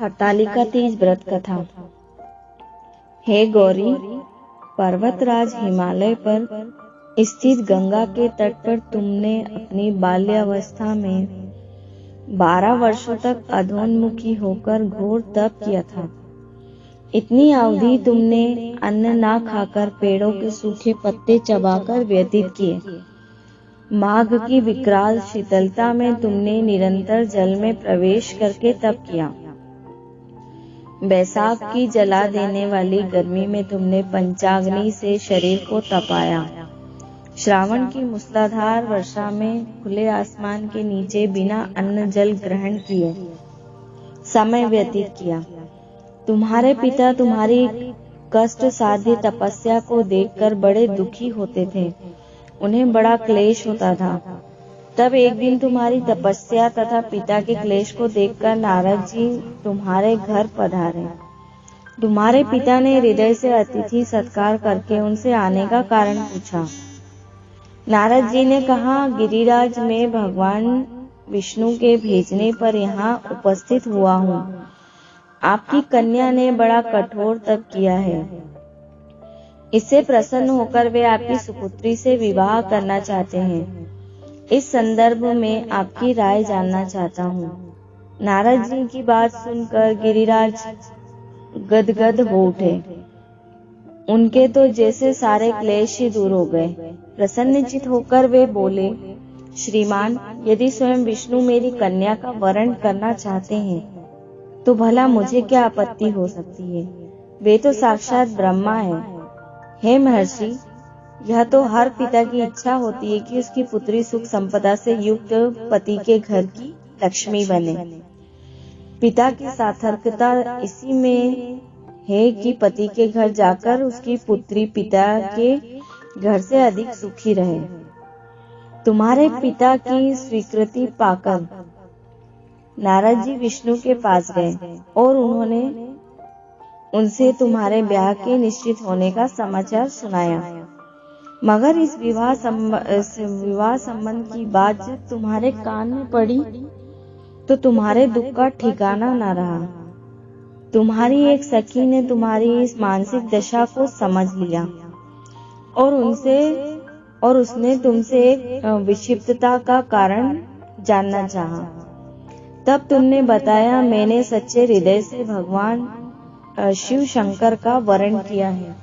हरतालिका तीज व्रत कथा। हे गौरी, पर्वतराज हिमालय पर स्थित गंगा के तट पर तुमने अपनी बाल्यावस्था में 12 वर्षों तक अधोन्मुखी होकर घोर तप किया था। इतनी अवधि तुमने अन्न ना खाकर पेड़ों के सूखे पत्ते चबाकर व्यतीत किए। माघ की विकराल शीतलता में तुमने निरंतर जल में प्रवेश करके तप किया। बैसाख की जला देने वाली गर्मी में तुमने पंचाग्नि से शरीर को तपाया। श्रावण की मूसलाधार वर्षा में खुले आसमान के नीचे बिना अन्न जल ग्रहण किए समय व्यतीत किया। तुम्हारे पिता तुम्हारी कष्ट साध्य तपस्या को देखकर बड़े दुखी होते थे। उन्हें बड़ा क्लेश होता था। तब एक दिन तुम्हारी तपस्या तथा पिता के क्लेश को देखकर नारद जी तुम्हारे घर पधारे। तुम्हारे पिता ने हृदय से अतिथि सत्कार करके उनसे आने का कारण पूछा। नारद जी ने कहा, गिरिराज में भगवान विष्णु के भेजने पर यहाँ उपस्थित हुआ हूँ। आपकी कन्या ने बड़ा कठोर तप किया है। इससे प्रसन्न होकर वे आपकी सुपुत्री से विवाह करना चाहते हैं। इस संदर्भ में आपकी राय जानना चाहता हूँ। नारद जी की बात सुनकर गिरिराज गदगद हो उठे। उनके तो जैसे सारे क्लेश ही दूर हो गए। प्रसन्नचित होकर वे बोले, श्रीमान, यदि स्वयं विष्णु मेरी कन्या का वरण करना चाहते हैं तो भला मुझे क्या आपत्ति हो सकती है। वे तो साक्षात ब्रह्मा है। हे महर्षि, यह तो हर पिता की इच्छा होती है कि उसकी पुत्री सुख संपदा से युक्त पति के घर की लक्ष्मी बने। पिता की सार्थकता इसी में है कि पति के घर जाकर उसकी पुत्री पिता के घर से अधिक सुखी रहे। तुम्हारे पिता की स्वीकृति पाकर नारद जी विष्णु के पास गए और उन्होंने उनसे तुम्हारे ब्याह के निश्चित होने का समाचार सुनाया। मगर इस विवाह संबंध की बात जब तुम्हारे कान में पड़ी तो तुम्हारे दुख का ठिकाना न रहा। तुम्हारी एक सखी ने तुम्हारी इस मानसिक दशा को समझ लिया और उसने तुमसे एक विक्षिप्तता का कारण जानना चाहा। तब तुमने बताया, मैंने सच्चे हृदय से भगवान शिव शंकर का वरण किया है,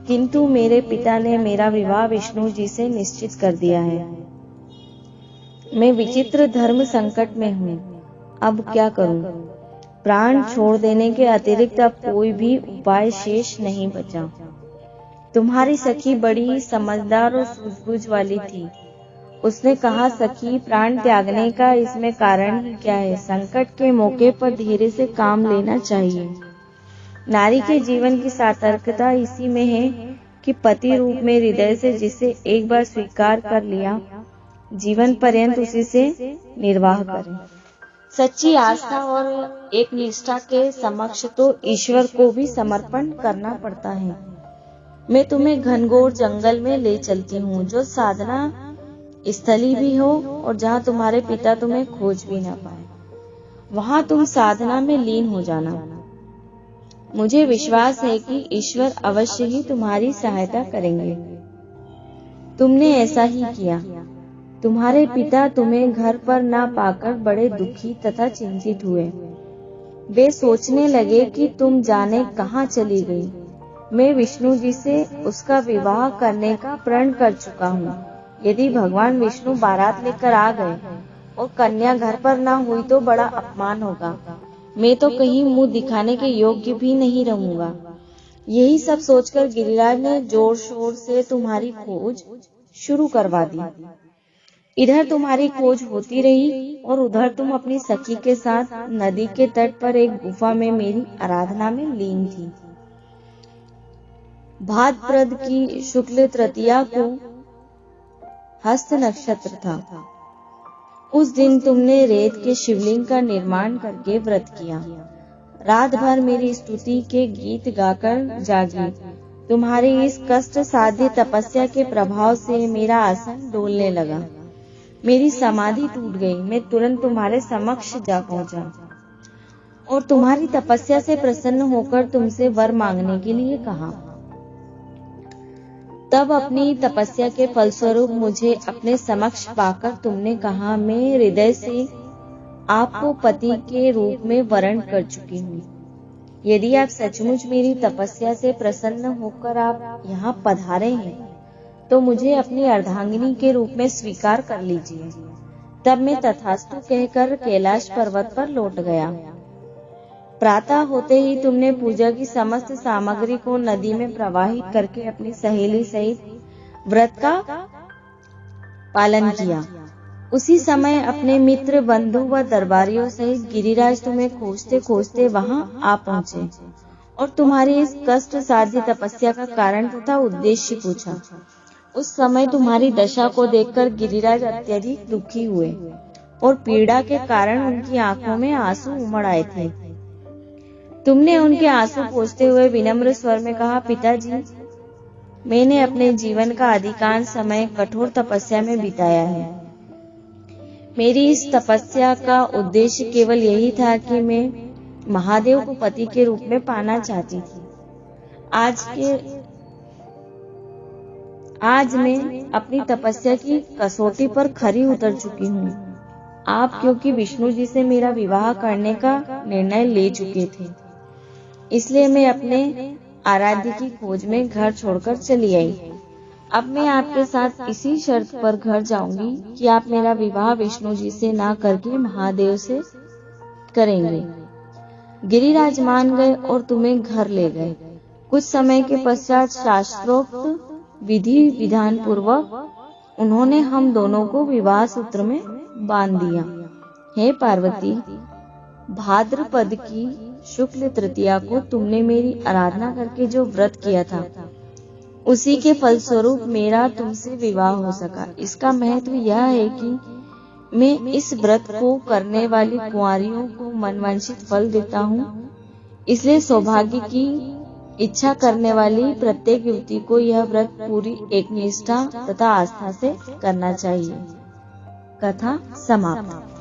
किंतु मेरे पिता ने मेरा विवाह विष्णु जी से निश्चित कर दिया है। मैं विचित्र धर्म संकट में हूँ। अब क्या करूँ? प्राण छोड़ देने के अतिरिक्त अब कोई भी उपाय शेष नहीं बचा। तुम्हारी सखी बड़ी समझदार और सूझबूझ वाली थी। उसने कहा, सखी, प्राण त्यागने का इसमें कारण ही क्या है? संकट के मौके पर धीरे से काम लेना चाहिए। नारी के जीवन की सार्थकता इसी में है कि पति रूप में हृदय से जिसे एक बार स्वीकार कर लिया, जीवन पर्यंत उसी से निर्वाह करे। सच्ची आस्था और एक निष्ठा के समक्ष तो ईश्वर को भी समर्पण करना पड़ता है। मैं तुम्हें घनघोर जंगल में ले चलती हूँ, जो साधना स्थली भी हो और जहाँ तुम्हारे पिता तुम्हें खोज भी ना पाए। वहाँ तुम साधना में लीन हो जाना। मुझे विश्वास है कि ईश्वर अवश्य ही तुम्हारी सहायता करेंगे। तुमने ऐसा ही किया। तुम्हारे पिता तुम्हें घर पर ना पाकर बड़े दुखी तथा चिंतित हुए। वे सोचने लगे कि तुम जाने कहाँ चली गई। मैं विष्णु जी से उसका विवाह करने का प्रण कर चुका हूँ। यदि भगवान विष्णु बारात लेकर आ गए और कन्या घर पर ना हुई तो बड़ा अपमान होगा। मैं तो कहीं मुंह दिखाने के योग्य भी नहीं रहूंगा। यही सब सोचकर गिरिराज ने जोर शोर से तुम्हारी खोज शुरू करवा दी। इधर तुम्हारी खोज होती रही और उधर तुम अपनी सखी के साथ नदी के तट पर एक गुफा में मेरी आराधना में लीन थी। भाद्रपद की शुक्ल तृतीया को हस्त नक्षत्र था। उस दिन तुमने रेत के शिवलिंग का निर्माण करके व्रत किया। रात भर मेरी स्तुति के गीत गाकर जागी। तुम्हारी इस कष्ट साध्य तपस्या के प्रभाव से मेरा आसन डोलने लगा। मेरी समाधि टूट गई। मैं तुरंत तुम्हारे समक्ष जा पहुंचा और तुम्हारी तपस्या से प्रसन्न होकर तुमसे वर मांगने के लिए कहा। तब अपनी तपस्या के फलस्वरूप मुझे अपने समक्ष पाकर तुमने कहा, मैं हृदय से आपको पति के रूप में वरण कर चुकी हूँ। यदि आप सचमुच मेरी तपस्या से प्रसन्न होकर आप यहाँ पधारे हैं तो मुझे अपनी अर्धांगिनी के रूप में स्वीकार कर लीजिए। तब मैं तथास्तु कहकर कैलाश पर्वत पर लौट गया। प्रातः होते ही तुमने पूजा की समस्त सामग्री को नदी में प्रवाहित करके अपनी सहेली सहित व्रत का पालन किया। उसी समय अपने मित्र, बंधु व दरबारियों सहित गिरिराज तुम्हें खोजते खोजते वहां आ पहुंचे और तुम्हारी इस कष्ट साध्य तपस्या का कारण तथा उद्देश्य पूछा। उस समय तुम्हारी दशा को देखकर गिरिराज अत्यधिक दुखी हुए और पीड़ा के कारण उनकी आंखों में आंसू उमड़ आए थे। तुमने उनके आंसू पोंछते हुए विनम्र स्वर में कहा, पिताजी, मैंने अपने जीवन का अधिकांश समय कठोर तपस्या में बिताया है। मेरी इस तपस्या का उद्देश्य केवल यही था कि मैं महादेव को पति के रूप में पाना चाहती थी। आज मैं अपनी तपस्या की कसौटी पर खरी उतर चुकी हूँ। आप क्योंकि विष्णु जी से मेरा विवाह करने का निर्णय ले चुके थे, इसलिए मैं अपने आराध्य की खोज में घर छोड़कर चली आई। अब मैं आपके साथ इसी शर्त पर घर जाऊंगी कि आप मेरा विवाह विष्णु जी से ना करके महादेव से करेंगे। गिरिराज मान गए और तुम्हें घर ले गए। कुछ समय के पश्चात शास्त्रोक्त विधि विधान पूर्वक उन्होंने हम दोनों को विवाह सूत्र में बांध दिया। हे पार्वती, भाद्रपद की शुक्ल तृतीया को तुमने मेरी आराधना करके जो व्रत किया था, उसी के फलस्वरूप मेरा तुमसे विवाह हो सका। इसका महत्व यह है कि मैं इस व्रत को करने वाली कुंवारियों को मनवांछित फल देता हूँ। इसलिए सौभाग्य की इच्छा करने वाली प्रत्येक युवती को यह व्रत पूरी एकनिष्ठा तथा आस्था से करना चाहिए। कथा समाप्त।